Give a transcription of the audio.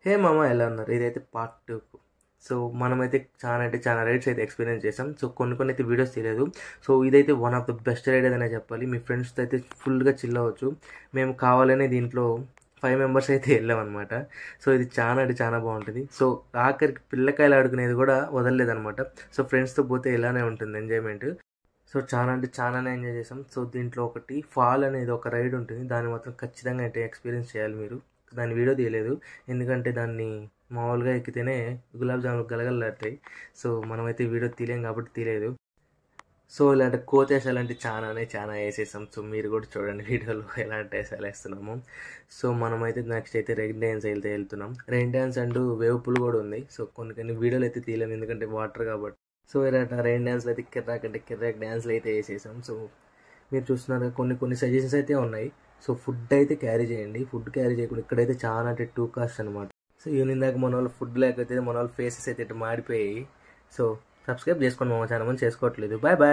హే మామ ఎలా ఉన్నారు? ఇదైతే పార్ట్ 2. సో మనమైతే చాలా అంటే చాలా రైడ్స్ అయితే ఎక్స్పీరియన్స్ చేసాం. సో కొన్ని అయితే వీడియోస్ తీయలేదు. సో ఇదైతే one of the best ride అనే చెప్పాలి. మీ ఫ్రెండ్స్తో అయితే ఫుల్గా చిల్ అవ్వచ్చు. మేము కావాలనే దీంట్లో 5 మెంబర్స్ అయితే వెళ్ళామన్నమాట. సో ఇది చాలా అంటే చాలా బాగుంటుంది. సో ఆఖరికి పిల్లకాయలు ఆడుకునేది కూడా వదలలేదన్నమాట. సో ఫ్రెండ్స్తో పోతే ఇలానే ఉంటుంది ఎంజాయ్మెంట్. సో చాలా అంటే చాలానే ఎంజాయ్ చేసాం. సో దీంట్లో ఒకటి ఫాల్ అనేది ఒక రైడ్ ఉంటుంది. దాన్ని మాత్రం ఖచ్చితంగా అయితే ఎక్స్పీరియన్స్ చేయాలి మీరు. దాని వీడియో తీయలేదు ఎందుకంటే దాన్ని మామూలుగా ఎక్కితేనే గులాబ్ జాములు గలగలలాడతాయి. సో మనమైతే వీడియో తీయలేం కాబట్టి తీయలేదు. సో ఇలాంటి కోతేసాలు అంటే చాలా వేసేసాం. సో మీరు కూడా చూడండి వీడియోలో ఎలాంటి వేసాలు వేస్తున్నాము. సో మనమైతే నెక్స్ట్ అయితే రెయిన్ డ్యాన్స్ వెళ్తున్నాం. Rain dance and wave pool కూడా ఉంది. సో కొన్ని వీడియోలు అయితే తీయలేము ఎందుకంటే వాటర్ కాబట్టి. సో ఇలాంటి రెయిన్ డ్యాన్స్లు అయితే కిర్రాక్ డ్యాన్స్లు అయితే వేసేసాం. సో మీరు చూస్తున్నారు కొన్ని సజెషన్స్ అయితే ఉన్నాయి. సో ఫుడ్ అయితే క్యారీ చేయండి. ఫుడ్ క్యారీ చేయకుండా ఇక్కడైతే చాలా అంటే టూ కాస్ట్ అనమాట. సో ఈవినింగ్ దాకా మన వాళ్ళు ఫుడ్ లేకపోతే మన వాళ్ళ ఫేసెస్ అయితే ఇట్లా మాడిపోయాయి. సో సబ్స్క్రైబ్ చేసుకోండి, మా ఛానల్ చేసుకోవట్లేదు. Bye bye.